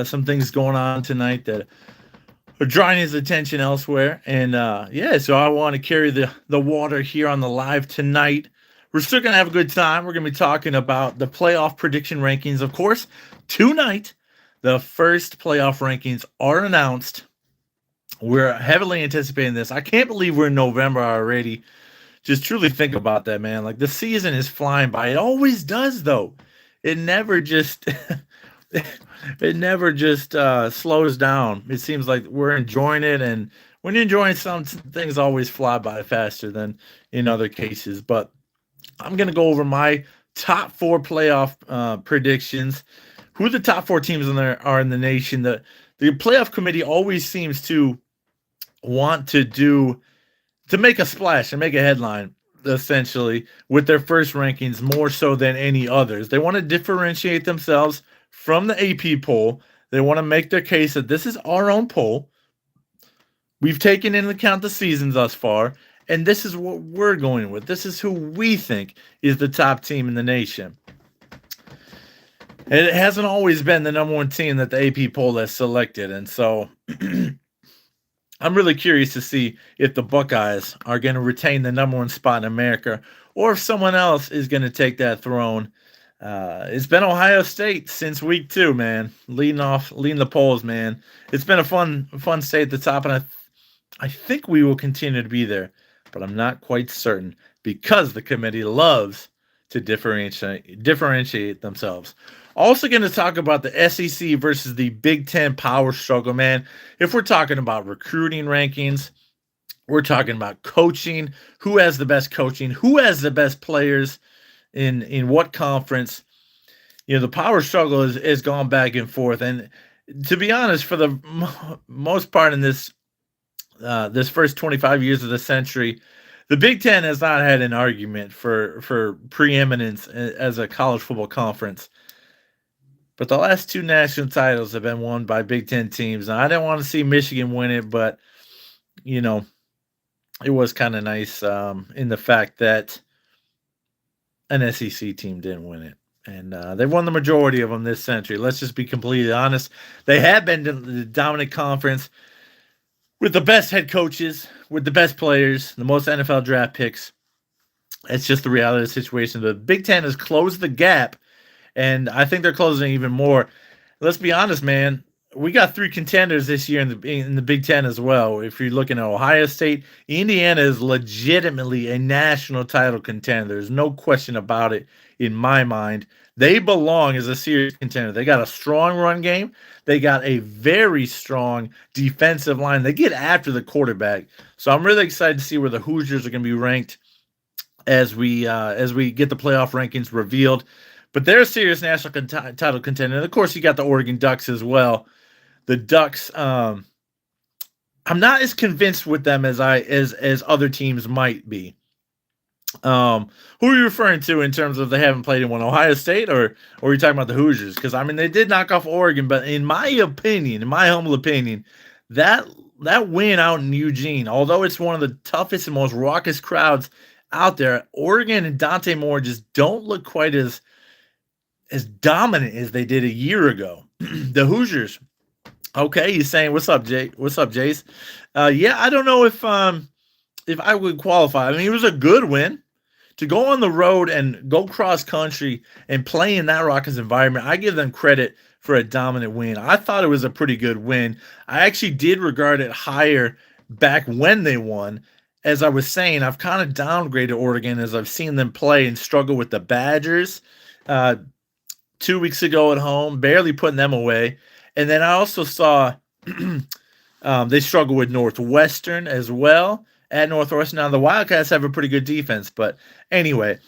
some things going on tonight that are drawing his attention elsewhere. And yeah, so I want to carry the water here on the live tonight. We're still gonna have a good time. We're gonna be talking about the playoff prediction rankings, of course. Tonight, the first playoff rankings are announced. We're heavily anticipating this. I can't believe we're in November already. Just truly think about that, man. Like the season is flying by. It always does, though. It never just it never just slows down. It seems like we're enjoying it, and when you're enjoying some things, always fly by faster than in other cases. But I'm gonna go over my top four playoff predictions. Who the top four teams in there are in the nation? The playoff committee always seems to want to make a splash and make a headline essentially with their first rankings more so than any others. They want to differentiate themselves from the AP poll. They want to make their case that this is our own poll. We've taken into account the seasons thus far, and this is what we're going with. This is who we think is the top team in the nation. And it hasn't always been the number one team that the AP poll has selected, and so I'm really curious to see if the Buckeyes are going to retain the number one spot in America or if someone else is going to take that throne. It's been Ohio State since week 2, man, leading the polls, man. It's been a fun state at the top, and I think we will continue to be there, but I'm not quite certain because the committee loves to differentiate themselves. Also going to talk about the SEC versus the Big Ten power struggle, man. If we're talking about recruiting rankings, we're talking about coaching, who has the best coaching, who has the best players in what conference. You know, the power struggle is gone back and forth. And to be honest, for the most part in this first 25 years of the century, the Big Ten has not had an argument for preeminence as a college football conference. But the last 2 national titles have been won by Big Ten teams. Now, I didn't want to see Michigan win it, but, you know, it was kind of nice in the fact that an SEC team didn't win it. And they've won the majority of them this century. Let's just be completely honest. They have been the dominant conference with the best head coaches, with the best players, the most NFL draft picks. It's just the reality of the situation. The Big Ten has closed the gap, and I think they're closing even more. Let's be honest, man. We got 3 contenders this year in the Big Ten as well. If you're looking at Ohio State, Indiana is legitimately a national title contender. There's no question about it in my mind. They belong as a serious contender. They got a strong run game. They got a very strong defensive line. They get after the quarterback. So I'm really excited to see where the Hoosiers are going to be ranked as we get the playoff rankings revealed. But they're a serious national title contender. And of course, you got the Oregon Ducks as well. The Ducks, I'm not as convinced with them as other teams might be. Who are you referring to in terms of they haven't played in one? Ohio State, or are you talking about the Hoosiers? Because I mean, they did knock off Oregon, but in my humble opinion, that win out in Eugene, although it's one of the toughest and most raucous crowds out there, Oregon and Dante Moore just don't look quite as dominant as they did a year ago. The Hoosiers. Okay, he's saying, "What's up, Jay? What's up, Jace?" Yeah, I don't know if I would qualify. I mean, it was a good win to go on the road and go cross country and play in that Rockets environment. I give them credit for a dominant win. I thought it was a pretty good win. I actually did regard it higher back when they won. As I was saying, I've kind of downgraded Oregon as I've seen them play and struggle with the Badgers 2 weeks ago at home, barely putting them away. And then I also saw they struggle with Northwestern as well at Northwestern. Now, the Wildcats have a pretty good defense. But anyway,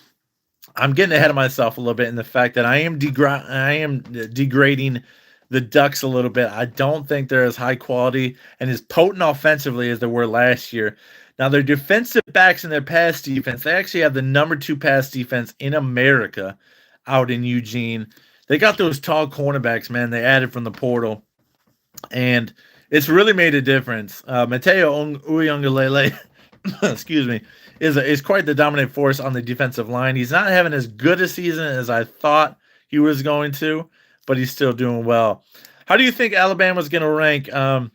I'm getting ahead of myself a little bit in the fact that I am degrading the Ducks a little bit. I don't think they're as high quality and as potent offensively as they were last year. Now, their defensive backs and their pass defense, they actually have the number 2 pass defense in America out in Eugene. They got those tall cornerbacks, man, they added from the portal. And it's really made a difference. Mateo Uyunglele, excuse me, is quite the dominant force on the defensive line. He's not having as good a season as I thought he was going to, but he's still doing well. How do you think Alabama's going to rank? I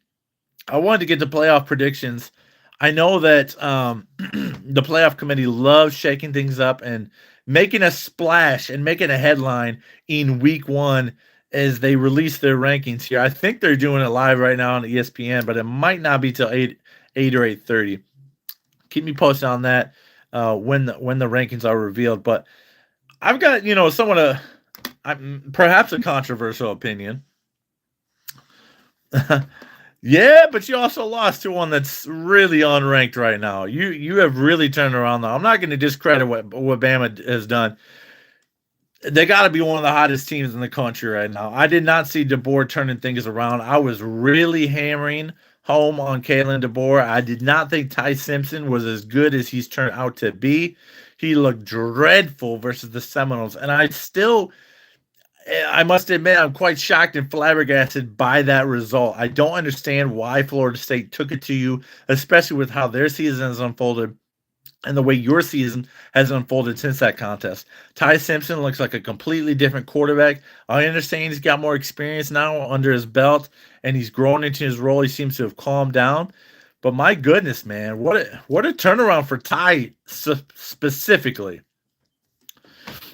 wanted to get the playoff predictions. I know that the playoff committee loves shaking things up and making a splash and making a headline in week one as they release their rankings here. I think they're doing it live right now on ESPN, but it might not be till 8 or 8:30. Keep me posted on that when the rankings are revealed. But I've got somewhat perhaps a controversial opinion. Yeah, but you also lost to one that's really unranked right now. You have really turned around though. I'm not going to discredit what Bama has done. They got to be one of the hottest teams in the country right now. I did not see DeBoer turning things around. I was really hammering home on Kalen DeBoer. I did not think Ty Simpson was as good as he's turned out to be. He looked dreadful versus the Seminoles, and I must admit, I'm quite shocked and flabbergasted by that result. I don't understand why Florida State took it to you, especially with how their season has unfolded and the way your season has unfolded since that contest. Ty Simpson looks like a completely different quarterback. I understand he's got more experience now under his belt, and he's grown into his role. He seems to have calmed down. But my goodness, man, what a turnaround for Ty specifically.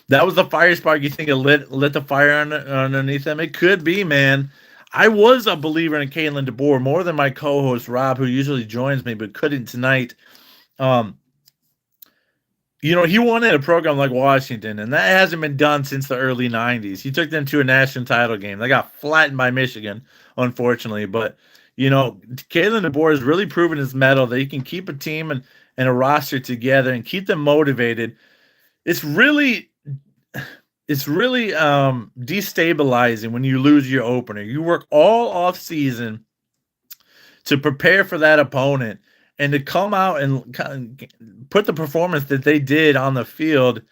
That was the fire spark. You think it lit the fire underneath them? It could be, man. I was a believer in Kalen DeBoer more than my co-host Rob, who usually joins me but couldn't tonight. He won at a program like Washington, and that hasn't been done since the early 90s. He took them to a national title game. They got flattened by Michigan, unfortunately. But, Kalen DeBoer has really proven his mettle that he can keep a team and a roster together and keep them motivated. It's really destabilizing when you lose your opener. You work all off season to prepare for that opponent, and to come out and put the performance that they did on the field,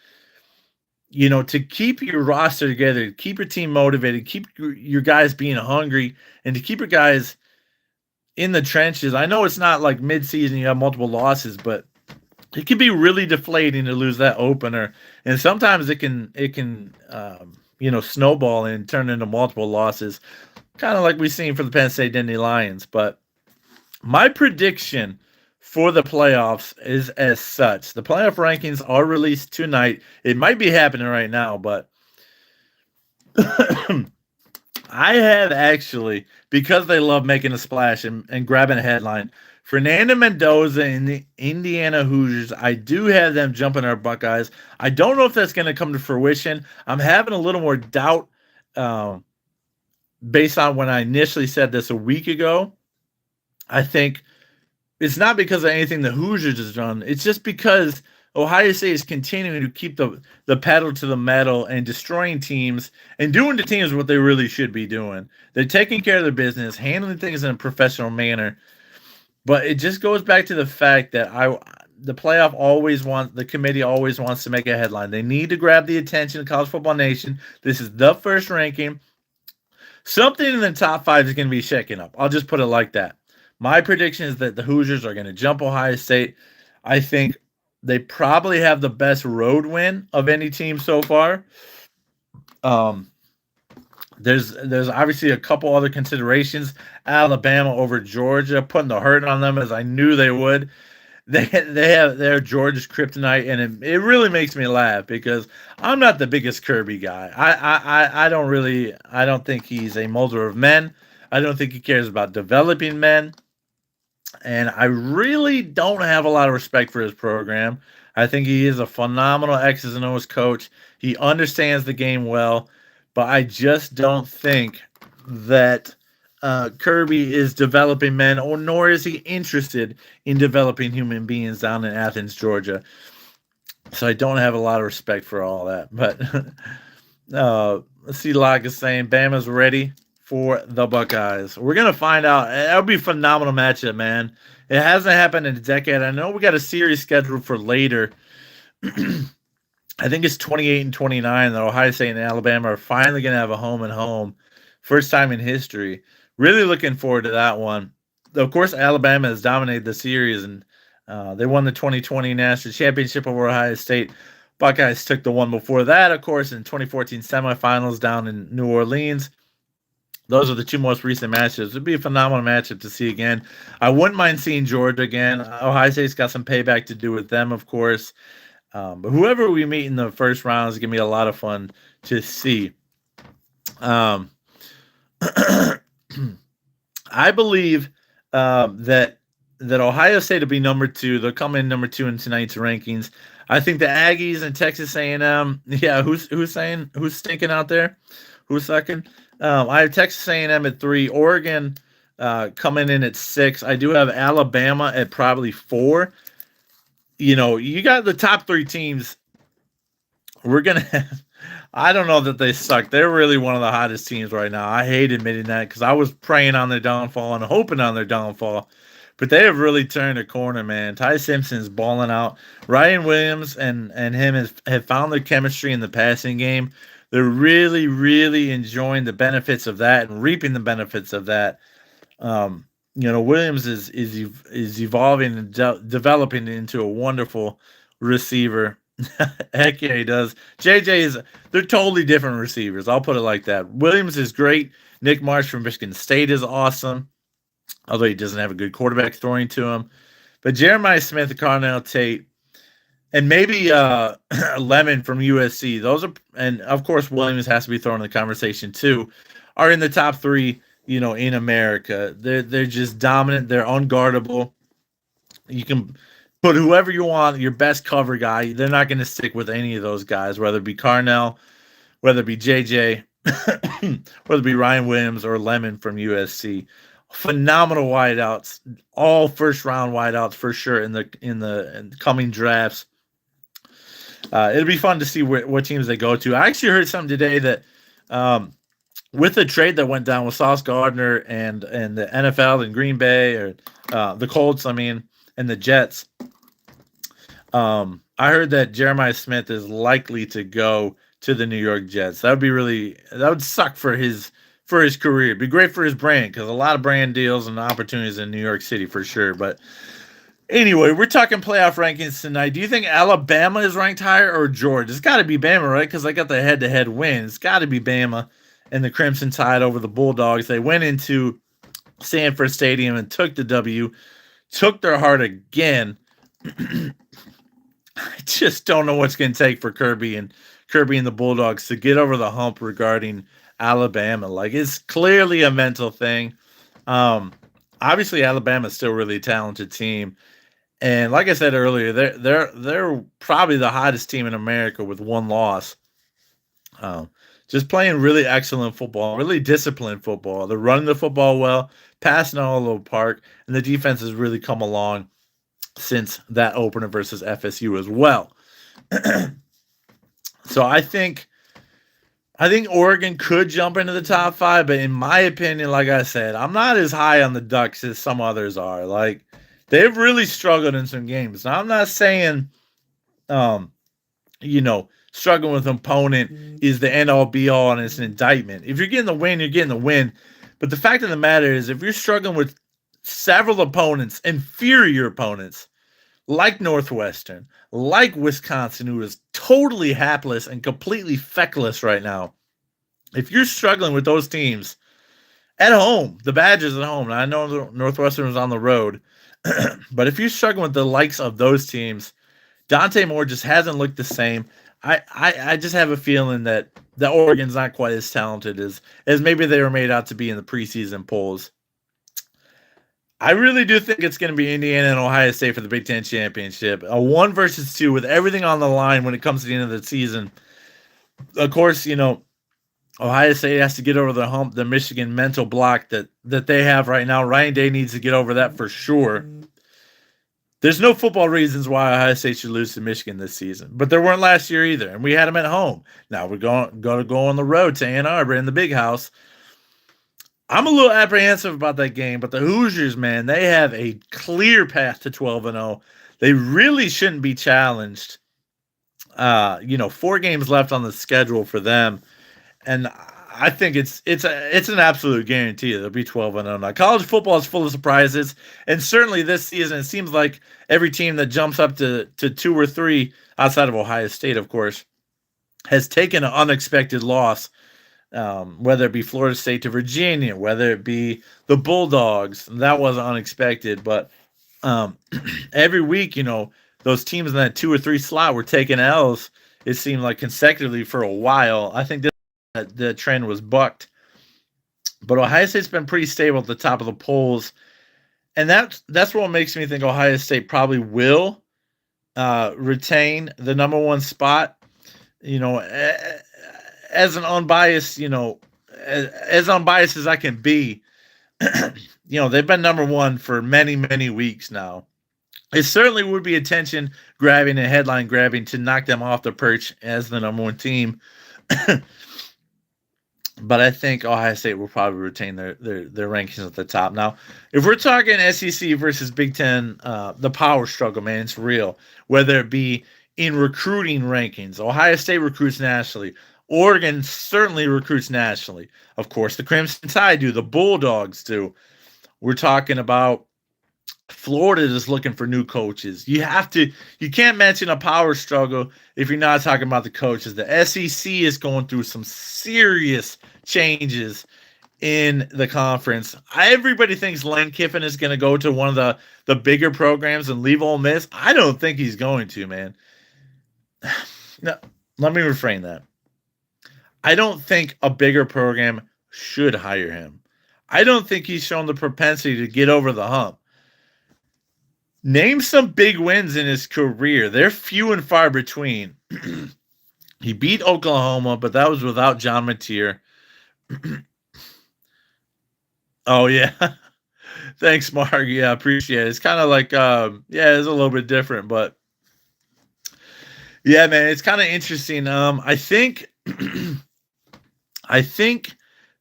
to keep your roster together, keep your team motivated, keep your guys being hungry, and to keep your guys in the trenches. I know it's not like mid-season, you have multiple losses, but it can be really deflating to lose that opener, and sometimes it can snowball and turn into multiple losses, kind of like we've seen for the Penn State Nittany Lions. But my prediction for the playoffs is as such. The playoff rankings are released tonight. It might be happening right now, but I have actually, because they love making a splash and grabbing a headline, Fernando Mendoza and the Indiana Hoosiers, I do have them jumping our Buckeyes. I don't know if that's going to come to fruition. I'm having a little more doubt based on when I initially said this a week ago. I think it's not because of anything the Hoosiers has done. It's just because Ohio State is continuing to keep the pedal to the metal and destroying teams and doing to teams what they really should be doing. They're taking care of their business, handling things in a professional manner. But it just goes back to the fact that the committee always wants to make a headline. They need to grab the attention of College Football Nation. This is the first ranking. Something in the top 5 is going to be shaking up. I'll just put it like that. My prediction is that the Hoosiers are going to jump Ohio State. I think they probably have the best road win of any team so far. There's obviously a couple other considerations. Alabama over Georgia, putting the hurt on them as I knew they would. They're Georgia's kryptonite, and it really makes me laugh because I'm not the biggest Kirby guy. I don't think he's a molder of men. I don't think he cares about developing men. And I really don't have a lot of respect for his program. I think he is a phenomenal X's and O's coach. He understands the game well, but I just don't think that Kirby is developing men, nor is he interested in developing human beings down in Athens, Georgia. So I don't have a lot of respect for all that. But let's see, Locke is saying Bama's ready for the Buckeyes. We're going to find out. That would be a phenomenal matchup, man. It hasn't happened in a decade. I know we got a series scheduled for later. I think it's 28 and 29 that Ohio State and Alabama are finally going to have a home and home. First time in history. Really looking forward to that one. Of course, Alabama has dominated the series, and they won the 2020 National Championship over Ohio State. Buckeyes took the one before that, of course, in 2014 semifinals down in New Orleans. Those are the two most recent matchups. It'd be a phenomenal matchup to see again. I wouldn't mind seeing Georgia again. Ohio State's got some payback to do with them, of course. But whoever we meet in the first round is going to be a lot of fun to see. Um, I believe that Ohio State will be number 2. They'll come in number 2 in tonight's rankings. I think the Aggies and Texas A&M. Yeah, who's stinking out there? Who's second? I have Texas A&M at 3. Oregon coming in at 6. I do have Alabama at probably 4. You got the top 3 teams. We're gonna have. I don't know that they suck. They're really one of the hottest teams right now. I hate admitting that because I was praying on their downfall and hoping on their downfall. But they have really turned a corner, man. Ty Simpson's balling out. Ryan Williams and him have found their chemistry in the passing game. They're really, really enjoying the benefits of that and reaping the benefits of that. Williams is evolving and developing into a wonderful receiver. Heck yeah, he does. They're totally different receivers. I'll put it like that. Williams is great. Nick Marsh from Michigan State is awesome, although he doesn't have a good quarterback throwing to him. But Jeremiah Smith, Carnell Tate, and maybe Lemon from USC. Those are, and of course Williams has to be thrown in the conversation too, are in the top 3, in America. They're just dominant. They're unguardable. You can put whoever you want, your best cover guy. They're not going to stick with any of those guys, whether it be Carnell, whether it be JJ, whether it be Ryan Williams or Lemon from USC. Phenomenal wideouts, all first round wideouts for sure in the coming drafts. It'll be fun to see what teams they go to. I actually heard something today that with the trade that went down with Sauce Gardner and the NFL and Green Bay or the Colts, and the Jets. I heard that Jeremiah Smith is likely to go to the New York Jets. That would suck for his career. It'd be great for his brand because a lot of brand deals and opportunities in New York City for sure. But anyway, we're talking playoff rankings tonight. Do you think Alabama is ranked higher or Georgia? It's got to be Bama, right? Because they got the head-to-head win. It's got to be Bama and the Crimson Tide over the Bulldogs. They went into Sanford Stadium and took the W, took their heart again. I just don't know what's going to take for Kirby and the Bulldogs to get over the hump regarding Alabama. Like, it's clearly a mental thing. Obviously, Alabama's still really a talented team, and like I said earlier, they're probably the hottest team in America with one loss. Just playing really excellent football, really disciplined football. They're running the football well, passing all over the park, and the defense has really come along since that opener versus FSU as well. So I think Oregon could jump into the top 5, but in my opinion, like I said, I'm not as high on the Ducks as some others are. Like, they've really struggled in some games. Now, I'm not saying, struggling with opponent is the end-all, be-all, and it's an indictment. If you're getting the win, you're getting the win. But the fact of the matter is, if you're struggling with several opponents, inferior opponents, like Northwestern, like Wisconsin, who is totally hapless and completely feckless right now. If you're struggling with those teams at home, the Badgers at home, and I know Northwestern was on the road, but if you're struggling with the likes of those teams, Dante Moore just hasn't looked the same. I just have a feeling that Oregon's not quite as talented as maybe they were made out to be in the preseason polls. I really do think it's going to be Indiana and Ohio State for the Big Ten Championship. A 1 versus 2 with everything on the line when it comes to the end of the season. Of course, Ohio State has to get over the hump, the Michigan mental block that they have right now. Ryan Day needs to get over that for sure. There's no football reasons why Ohio State should lose to Michigan this season, but there weren't last year either, and we had them at home. Now we're going to go on the road to Ann Arbor in the Big House. I'm a little apprehensive about that game, but the Hoosiers, man, they have a clear path to 12-0. They really shouldn't be challenged. 4 games left on the schedule for them, and I think it's an absolute guarantee they'll be 12-0. Now, college football is full of surprises, and certainly this season it seems like every team that jumps up to 2 or 3 outside of Ohio State, of course, has taken an unexpected loss. whether it be Florida State to Virginia, whether it be the Bulldogs. That wasn't unexpected, but um, every week, those teams in that 2 or 3 slot were taking L's. It seemed like consecutively for a while. I think the trend was bucked, but Ohio State's been pretty stable at the top of the polls, and that's what makes me think Ohio State probably will retain the number one spot. As an unbiased, as unbiased as I can be, they've been number one for many, many weeks now. It certainly would be attention grabbing and headline grabbing to knock them off the perch as the number one team. But I think Ohio State will probably retain their rankings at the top. Now, if we're talking SEC versus Big Ten, the power struggle, man, it's real. Whether it be in recruiting rankings, Ohio State recruits nationally. Oregon certainly recruits nationally. Of course, the Crimson Tide do. The Bulldogs do. We're talking about Florida is looking for new coaches. You can't mention a power struggle if you're not talking about the coaches. The SEC is going through some serious changes in the conference. Everybody thinks Lane Kiffin is going to go to one of the bigger programs and leave Ole Miss. I don't think he's going to, man. No, let me reframe that. I don't think a bigger program should hire him. I don't think he's shown the propensity to get over the hump. Name some big wins in his career. They're few and far between. He beat Oklahoma, but that was without John Mateer. Oh, yeah. Thanks, Mark. Yeah, appreciate it. It's kind of like, it's a little bit different, but yeah, man, it's kind of interesting. I think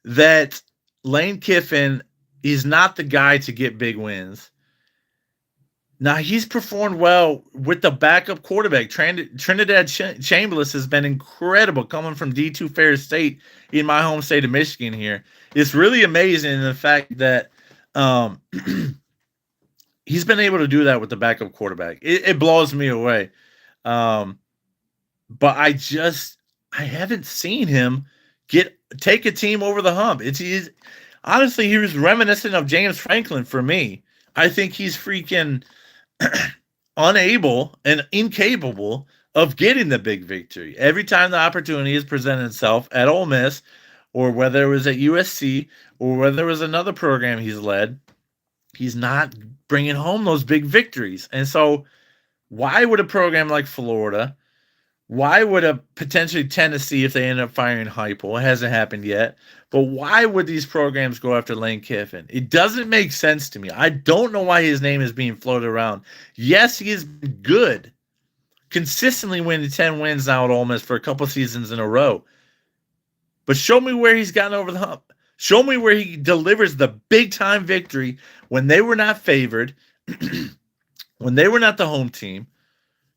that Lane Kiffin is not the guy to get big wins. Now, he's performed well with the backup quarterback. Trinidad Chambliss has been incredible coming from D2 Ferris State in my home state of Michigan here. It's really amazing in the fact that he's been able to do that with the backup quarterback. It blows me away. But I haven't seen him take a team over the hump. Honestly, he was reminiscent of James Franklin for me. I think he's freaking unable and incapable of getting the big victory. Every time the opportunity has presented itself at Ole Miss, or whether it was at USC, or whether it was another program he's led, he's not bringing home those big victories. And so why would a program like Florida, why would a potentially Tennessee, if they end up firing Heupel, it hasn't happened yet, but why would these programs go after Lane Kiffin? It doesn't make sense to me. I don't know why his name is being floated around. Yes, he is good, consistently winning 10 wins now at Ole Miss for a couple seasons in a row. But show me where he's gotten over the hump. Show me where he delivers the big-time victory when they were not favored, when they were not the home team.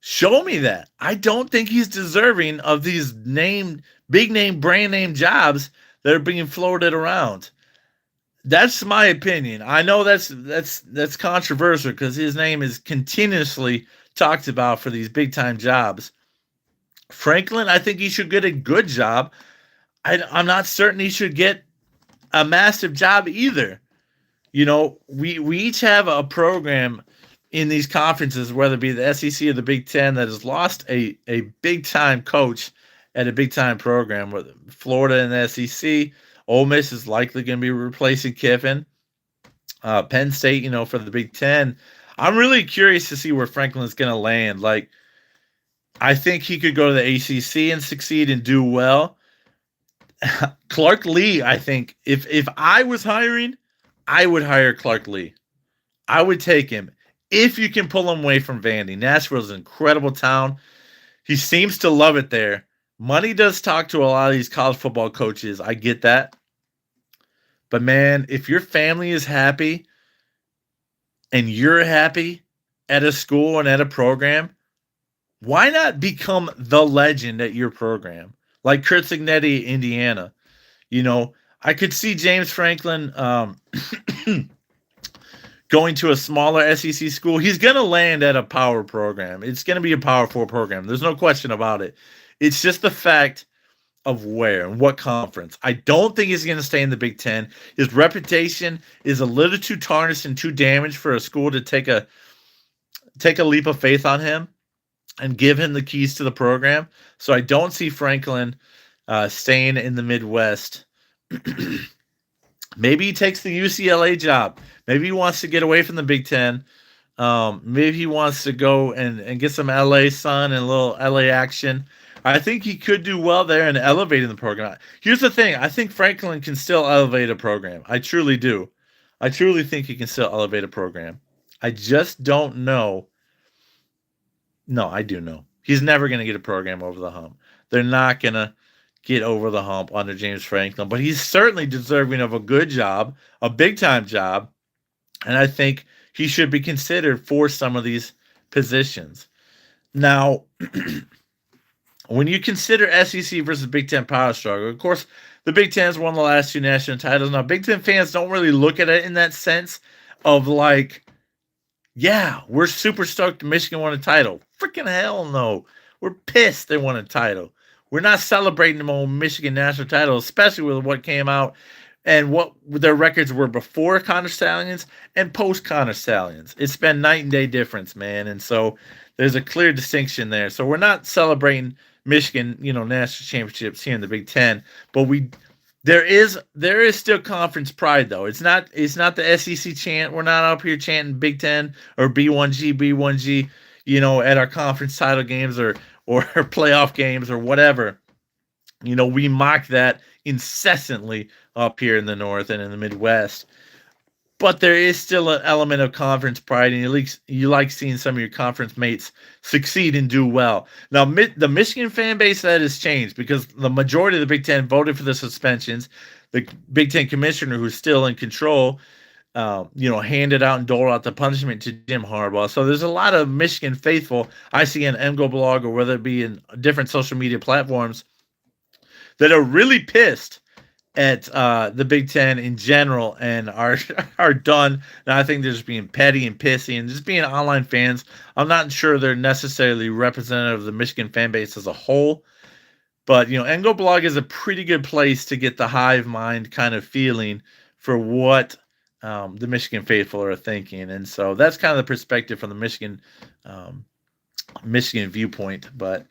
Show me that. I don't think he's deserving of these big-name, brand-name jobs that are being floated around. That's my opinion. I know that's controversial because his name is continuously talked about for these big-time jobs. Franklin, I think he should get a good job. I'm not certain he should get a massive job either. We each have a program in these conferences, whether it be the SEC or the Big Ten, that has lost a big-time coach at a big-time program. With Florida and the SEC, Ole Miss is likely going to be replacing Kiffin. Penn State, for the Big Ten. I'm really curious to see where Franklin's going to land. Like, I think he could go to the ACC and succeed and do well. Clark Lee, I think, if I was hiring, I would hire Clark Lee. I would take him if you can pull him away from Vandy. Nashville's an incredible town. He seems to love it there. Money does talk to a lot of these college football coaches. I get that. But, man, if your family is happy and you're happy at a school and at a program, why not become the legend at your program? Like Kurt Cignetti, Indiana. I could see James Franklin going to a smaller SEC school. He's going to land at a power program. It's going to be a Power 4 program. There's no question about it. It's just the fact of where and what conference. I don't think he's going to stay in the Big Ten. His reputation is a little too tarnished and too damaged for a school to take a leap of faith on him and give him the keys to the program. So I don't see Franklin staying in the Midwest. Maybe he takes the UCLA job. Maybe he wants to get away from the Big Ten. Maybe he wants to go and get some LA sun and a little LA action. I think he could do well there in elevating the program. Here's the thing. I think Franklin can still elevate a program. I truly do. I truly think he can still elevate a program. I just don't know. No, I do know. He's never going to get a program over the hump. They're not going to get over the hump under James Franklin, but he's certainly deserving of a good job, a big-time job, and I think he should be considered for some of these positions. Now, when you consider SEC versus Big Ten power struggle, of course, the Big Ten's won the last 2 national titles. Now, Big Ten fans don't really look at it in that sense of like, yeah, we're super stoked Michigan won a title. Freaking hell no. We're pissed they won a title. We're not celebrating them on Michigan national title, especially with what came out and what their records were before Connor Stallions and post Connor Stallions. It's been night and day difference, man. And so there's a clear distinction there. So we're not celebrating Michigan, national championships here in the Big Ten, but there is still conference pride though. It's not the SEC chant. We're not up here chanting Big Ten or B1G, at our conference title games or playoff games or whatever. We mock that incessantly up here in the North and in the Midwest. But there is still an element of conference pride, and you like seeing some of your conference mates succeed and do well. Now, the Michigan fan base, that has changed because the majority of the Big Ten voted for the suspensions. The Big Ten commissioner, who's still in control, handed out and doled out the punishment to Jim Harbaugh. So there's a lot of Michigan faithful I see in MGO blog or whether it be in different social media platforms that are really pissed at the Big Ten in general and are done. And I think they're just being petty and pissy and just being online fans. I'm not sure they're necessarily representative of the Michigan fan base as a whole. But, Engo Blog is a pretty good place to get the hive mind kind of feeling for what the Michigan faithful are thinking. And so that's kind of the perspective from the Michigan viewpoint. But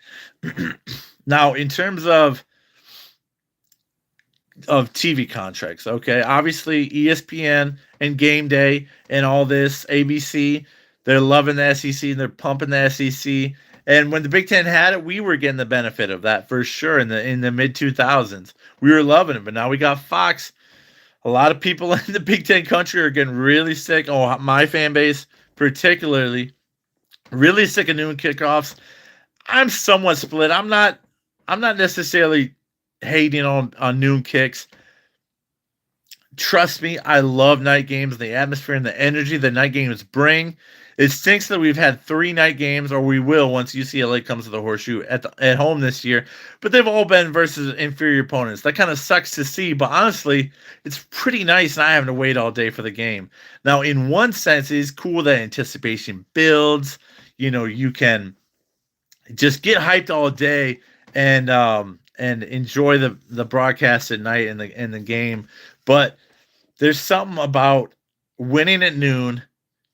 now in terms of TV contracts, okay, obviously ESPN and Game Day and all this, ABC, they're loving the SEC and they're pumping the SEC. And when the Big Ten had it, we were getting the benefit of that for sure in the mid 2000s. We were loving it, but now we got Fox. A lot of people in the Big Ten country are getting really sick. Oh, my fan base particularly, really sick of noon kickoffs. I'm somewhat split. I'm not necessarily hating on noon kicks. Trust me, I love night games, the atmosphere and the energy that night games bring. It stinks that we've had 3 night games, or we will once UCLA comes to the Horseshoe at home this year. But they've all been versus inferior opponents. That kind of sucks to see, but honestly, it's pretty nice not having to wait all day for the game. Now, in one sense, it's cool that anticipation builds. You can just get hyped all day and enjoy the broadcast at night and the game. But there's something about winning at noon,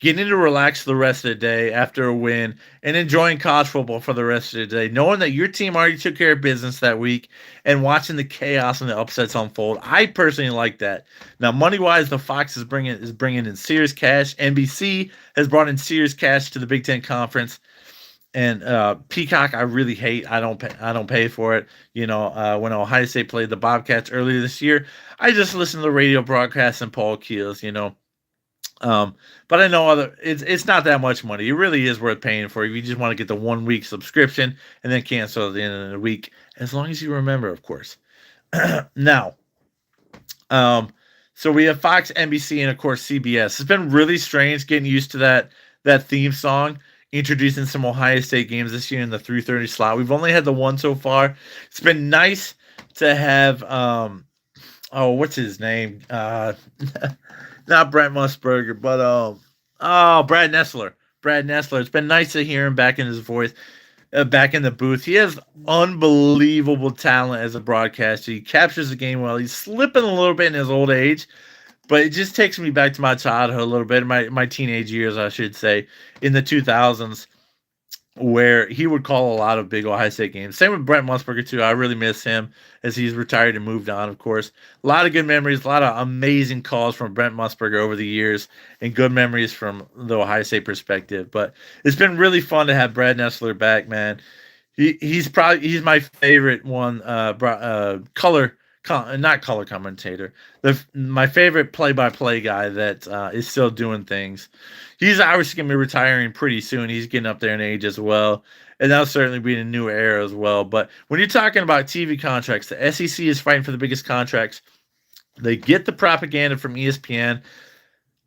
getting to relax the rest of the day after a win, and enjoying college football for the rest of the day, knowing that your team already took care of business that week and watching the chaos and the upsets unfold. I personally like that. Now, money-wise, the Fox is bringing in serious cash. NBC has brought in serious cash to the Big Ten Conference. And Peacock, I really hate. I don't pay for it. When Ohio State played the Bobcats earlier this year, I just listened to the radio broadcast and Paul Keels. But I know it's not that much money. It really is worth paying for if you just want to get the 1 week subscription and then cancel at the end of the week, as long as you remember, of course. Now, so we have Fox, NBC, and of course CBS. It's been really strange getting used to that theme song, introducing some Ohio State games this year in the 3:30 slot. We've only had the one so far. It's been nice to have what's his name? Not Brent Musburger, but Brad Nessler. Brad Nessler. It's been nice to hear him back in his voice. back in the booth. He has unbelievable talent as a broadcaster. He captures the game well. He's slipping a little bit in his old age, but it just takes me back to my childhood a little bit, my teenage years, I should say, in the 2000s, where he would call a lot of big Ohio State games. Same with Brent Musburger, too. I really miss him as he's retired and moved on, of course. A lot of good memories, a lot of amazing calls from Brent Musburger over the years, and good memories from the Ohio State perspective. But it's been really fun to have Brad Nessler back, man. He's my favorite one, not color commentator. My favorite play-by-play guy that is still doing things. He's obviously going to be retiring pretty soon. He's getting up there in age as well. And that'll certainly be a new era as well. But when you're talking about TV contracts, the SEC is fighting for the biggest contracts. They get the propaganda from ESPN.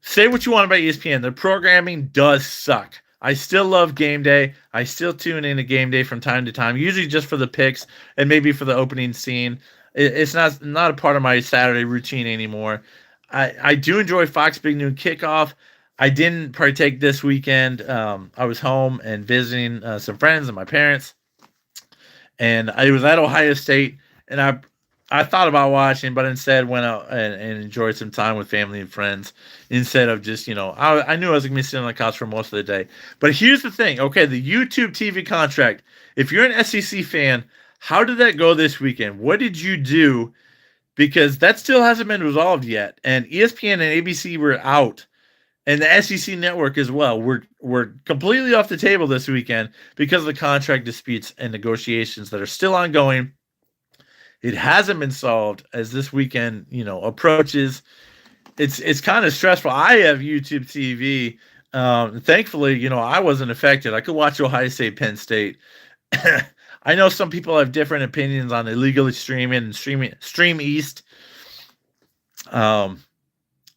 Say what you want about ESPN. Their programming does suck. I still love Game Day. I still tune into Game Day from time to time, usually just for the picks and maybe for the opening scene. It's not a part of my Saturday routine anymore. I do enjoy Fox Big Noon Kickoff. I didn't partake this weekend. I was home and visiting some friends and my parents, and I was at Ohio State, and I thought about watching, but instead went out and enjoyed some time with family and friends instead of just, I knew I was going to be sitting on the couch for most of the day. But here's the thing. Okay, the YouTube TV contract, if you're an SEC fan, how did that go this weekend? What did you do? Because that still hasn't been resolved yet. And ESPN and ABC were out. And the SEC network as well. We're completely off the table this weekend because of the contract disputes and negotiations that are still ongoing. It hasn't been solved as this weekend, approaches. It's kind of stressful. I have YouTube TV. Thankfully, I wasn't affected. I could watch Ohio State, Penn State. I know some people have different opinions on illegally streaming and Stream East.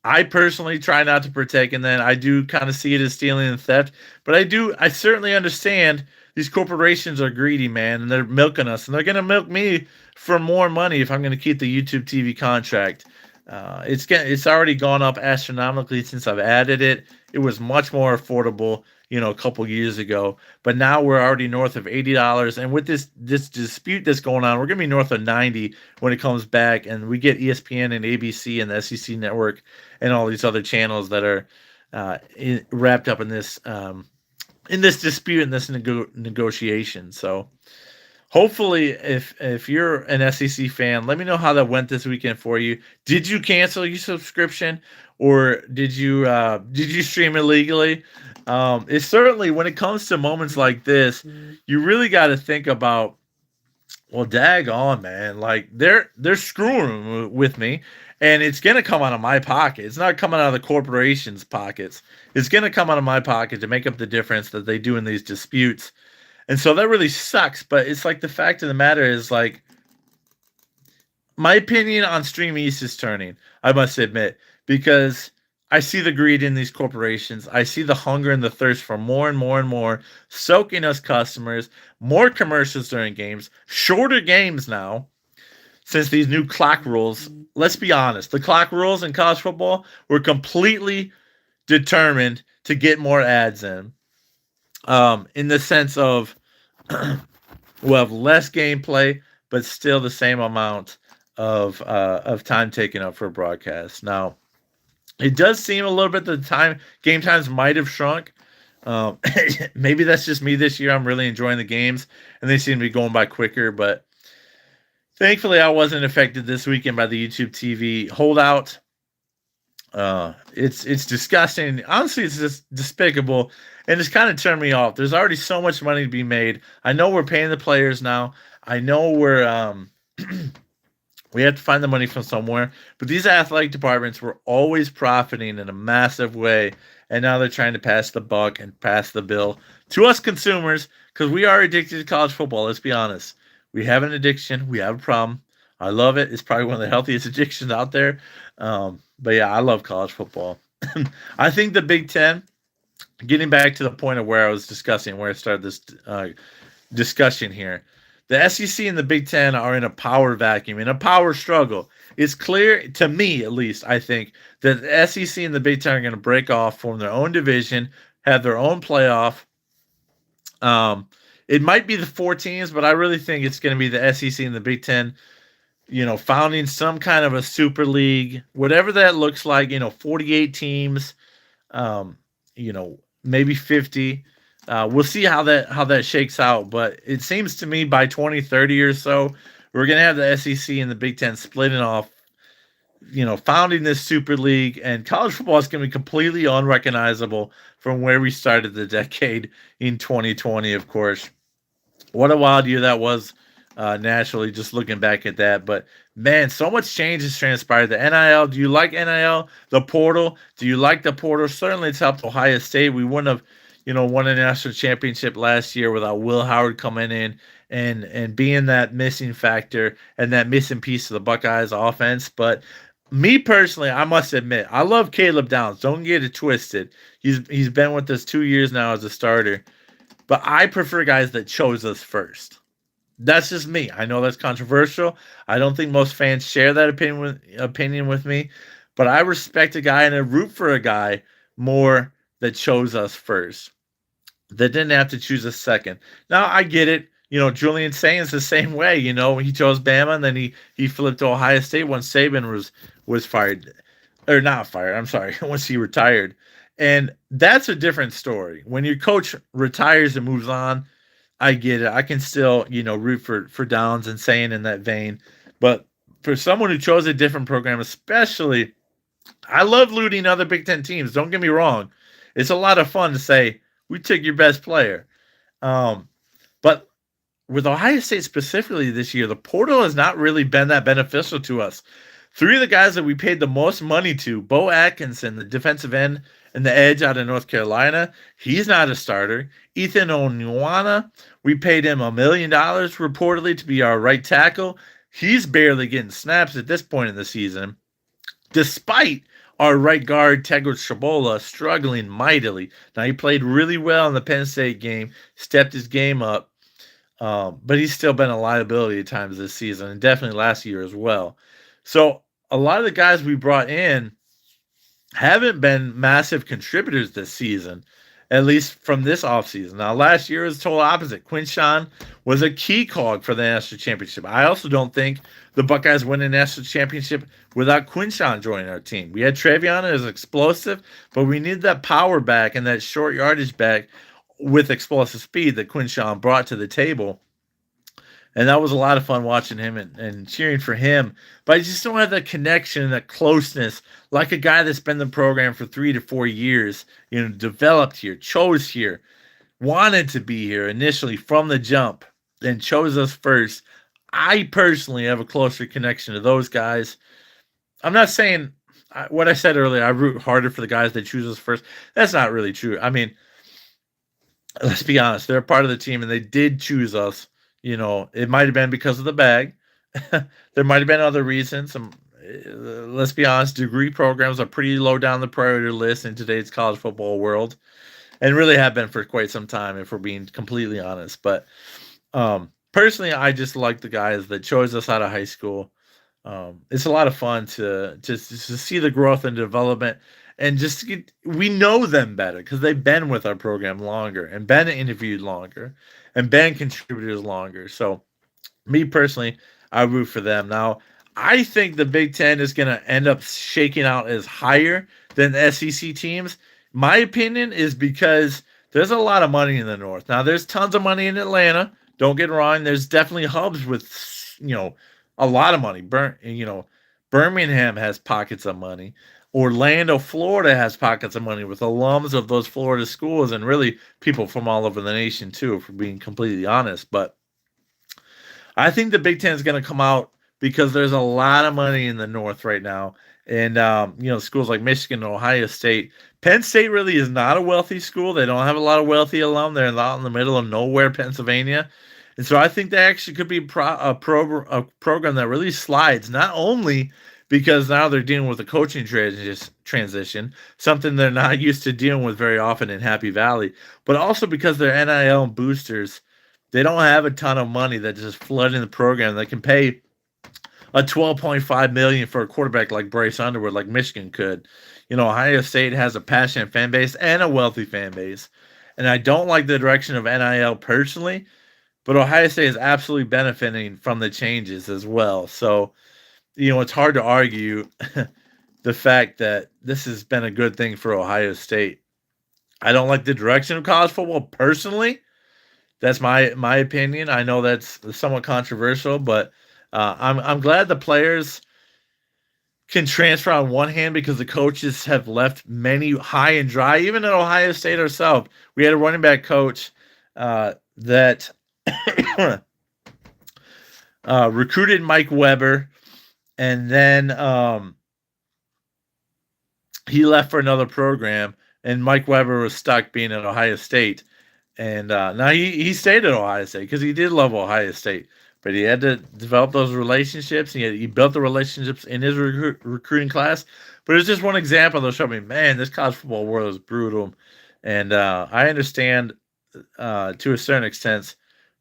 I personally try not to partake in that. I do kind of see it as stealing and theft, but I certainly understand these corporations are greedy, man, and they're milking us, and they're going to milk me for more money if I'm going to keep the YouTube TV contract. It's already gone up astronomically since I've added it. It was much more affordable, a couple years ago, but now we're already north of $80. And with this dispute that's going on, we're going to be north of 90 when it comes back, and we get ESPN and ABC and the SEC network and all these other channels that are wrapped up in this dispute, in this negotiation. So hopefully, if you're an SEC fan, let me know how that went this weekend for you. Did you cancel your subscription, or did you stream illegally? It's certainly, when it comes to moments like this, you really got to think about, well, daggone, man, like they're screwing with me, and it's gonna come out of my pocket. It's not coming out of the corporation's pockets. It's gonna come out of my pocket to make up the difference that they do in these disputes. And so that really sucks, but it's like, the fact of the matter is, like, my opinion on Stream East is turning, I must admit, because I see the greed in these corporations. I see the hunger and the thirst for more and more and more, soaking us customers, more commercials during games, shorter games now, since these new clock rules. Let's be honest, the clock rules in college football were completely determined to get more ads in the sense of we'll have less gameplay, but still the same amount of time taken up for broadcast. Now, it does seem a little bit that the game times might have shrunk. Maybe that's just me this year. I'm really enjoying the games, and they seem to be going by quicker. But thankfully, I wasn't affected this weekend by the YouTube TV holdout. It's disgusting. Honestly, it's just despicable, and it's kind of turned me off. There's already so much money to be made. I know we're paying the players now. I know we're we have to find the money from somewhere, but these athletic departments were always profiting in a massive way, and now they're trying to pass the buck and pass the bill to us consumers, because we are addicted to college football. Let's be honest. We have an addiction. We have a problem. I love it. It's probably one of the healthiest addictions out there. But yeah, I love college football. I think the Big Ten, getting back to the point of where I was discussing, where I started this discussion here, the SEC and the Big Ten are in a power vacuum, in a power struggle. It's clear, to me at least, I think, that the SEC and the Big Ten are going to break off, form their own division, have their own playoff. It might be the four teams, but I really think it's going to be the SEC and the Big Ten, founding some kind of a super league, whatever that looks like, 48 teams, um, maybe 50. We'll see how that shakes out, but it seems to me by 2030 or so, we're going to have the SEC and the Big Ten splitting off, founding this super league, and college football is going to be completely unrecognizable from where we started the decade in 2020, of course. What a wild year that was, nationally, just looking back at that. But man, so much change has transpired. The NIL, do you like NIL? The portal, do you like the portal? Certainly it's helped Ohio State. We wouldn't have, won a national championship last year without Will Howard coming in and being that missing factor and that missing piece of the Buckeyes offense. But me personally, I must admit, I love Caleb Downs. Don't get it twisted. He's been with us 2 years now as a starter. But I prefer guys that chose us first. That's just me. I know that's controversial. I don't think most fans share that opinion with me, but I respect a guy and I root for a guy more that chose us first, that didn't have to choose us second. Now I get it. Julian Saint's the same way. He chose Bama and then he flipped to Ohio State once Saban was fired, or not fired. I'm sorry, once he retired. And that's a different story. When your coach retires and moves on, I get it. I can still, root for Downs and Saint in that vein. But for someone who chose a different program, especially, I love looting other Big Ten teams. Don't get me wrong. It's a lot of fun to say, we took your best player. But with Ohio State specifically this year, the portal has not really been that beneficial to us. Three of the guys that we paid the most money to, Bo Atkinson, the defensive end and the edge out of North Carolina, he's not a starter. Ethan Onwana, we paid him $1 million reportedly to be our right tackle. He's barely getting snaps at this point in the season, despite our right guard, Tegris Shabola, struggling mightily. Now, he played really well in the Penn State game, stepped his game up, but he's still been a liability at times this season, and definitely last year as well. So a lot of the guys we brought in haven't been massive contributors this season, at least from this offseason. Now, last year was the total opposite. Quinshawn was a key cog for the national championship. I also don't think the Buckeyes win a national championship without Quinshawn joining our team. We had Travion as explosive, but we need that power back and that short yardage back with explosive speed that Quinshawn brought to the table. And that was a lot of fun watching him and cheering for him. But I just don't have that connection and that closeness like a guy that's been in the program for 3 to 4 years, developed here, chose here, wanted to be here initially from the jump, and chose us first. I personally have a closer connection to those guys. I'm not saying what I said earlier, I root harder for the guys that choose us first. That's not really true. I mean, let's be honest. They're a part of the team, and they did choose us. It might have been because of the bag. There might have been other reasons. Let's be honest, degree programs are pretty low down the priority list in today's college football world, and really have been for quite some time, if we're being completely honest. But personally, I just like the guys that chose us out of high school. It's a lot of fun to see the growth and development, and we know them better because they've been with our program longer and been interviewed longer and been contributors longer. So me personally, I root for them. Now, I think the Big Ten is going to end up shaking out as higher than the SEC teams. My opinion is because there's a lot of money in the North. Now, there's tons of money in Atlanta. Don't get me wrong. There's definitely hubs with, a lot of money. Birmingham has pockets of money. Orlando, Florida has pockets of money with alums of those Florida schools, and really people from all over the nation too, if we're being completely honest. But I think the Big Ten is going to come out because there's a lot of money in the North right now. And, schools like Michigan and Ohio State. Penn State really is not a wealthy school. They don't have a lot of wealthy alum. They're out in the middle of nowhere, Pennsylvania. And so I think that actually could be a program that really slides, not only because now they're dealing with a coaching transition, something they're not used to dealing with very often in Happy Valley, but also because they're NIL and boosters. They don't have a ton of money that just flooding the program. They can pay a $12.5 million for a quarterback like Bryce Underwood, like Michigan could. Ohio State has a passionate fan base and a wealthy fan base. and I don't like the direction of NIL personally, but Ohio State is absolutely benefiting from the changes as well. So, it's hard to argue the fact that this has been a good thing for Ohio State. I don't like the direction of college football personally. That's my opinion. I know that's somewhat controversial, but I'm glad the players can transfer on one hand because the coaches have left many high and dry. Even at Ohio State ourselves, we had a running back coach that recruited Mike Weber, and then he left for another program, and Mike Weber was stuck being at Ohio State. And now he stayed at Ohio State because he did love Ohio State, but he had to develop those relationships. He built the relationships in his recruiting class. But it's just one example that showed me, man, this college football world is brutal. And I understand to a certain extent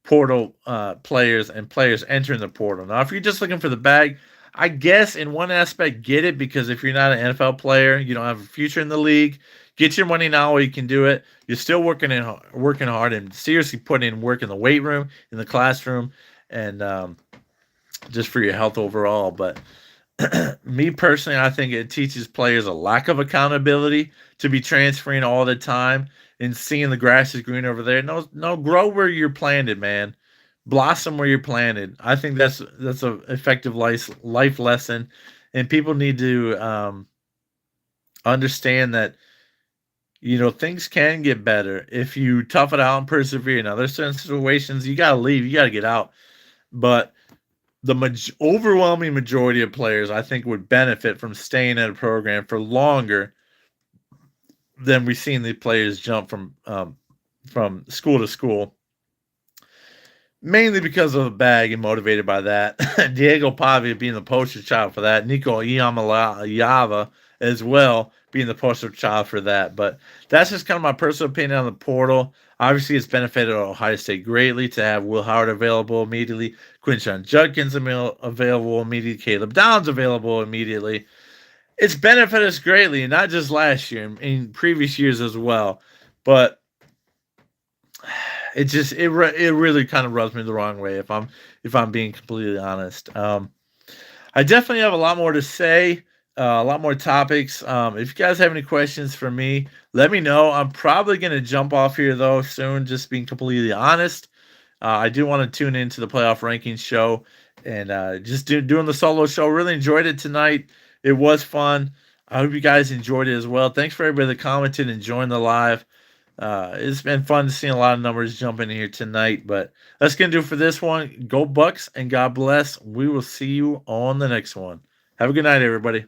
portal players and players entering the portal. Now, if you're just looking for the bag, I guess in one aspect, get it, because if you're not an NFL player, you don't have a future in the league. Get your money now while you can do it. You're still working hard and seriously putting in work in the weight room, in the classroom, and just for your health overall. But me personally, I think it teaches players a lack of accountability to be transferring all the time and seeing the grass is green over there. No, grow where you're planted, man. Blossom where you're planted. I think that's a effective life lesson, and people need to understand that things can get better if you tough it out and persevere. Now, there's certain situations you gotta leave, you gotta get out, but the overwhelming majority of players, I think, would benefit from staying at a program for longer than we've seen the players jump from school to school. Mainly because of the bag and motivated by that. Diego Pavia being the poster child for that. Nico Iamaleava as well being the poster child for that. But that's just kind of my personal opinion on the portal. Obviously, it's benefited Ohio State greatly to have Will Howard available immediately, Quinshon Judkins available immediately, Caleb Downs available immediately. It's benefited us greatly, and not just last year, in previous years as well. But it really kind of rubs me the wrong way if I'm being completely honest. I definitely have a lot more to say, a lot more topics. If you guys have any questions for me, let me know. I'm probably gonna jump off here though soon. Just being completely honest, I do want to tune into the playoff rankings show and just doing the solo show. Really enjoyed it tonight. It was fun. I hope you guys enjoyed it as well. Thanks for everybody that commented and joined the live. It's been fun seeing a lot of numbers jump in here tonight, but that's going to do it for this one. Go Bucks and God bless. We will see you on the next one. Have a good night, everybody.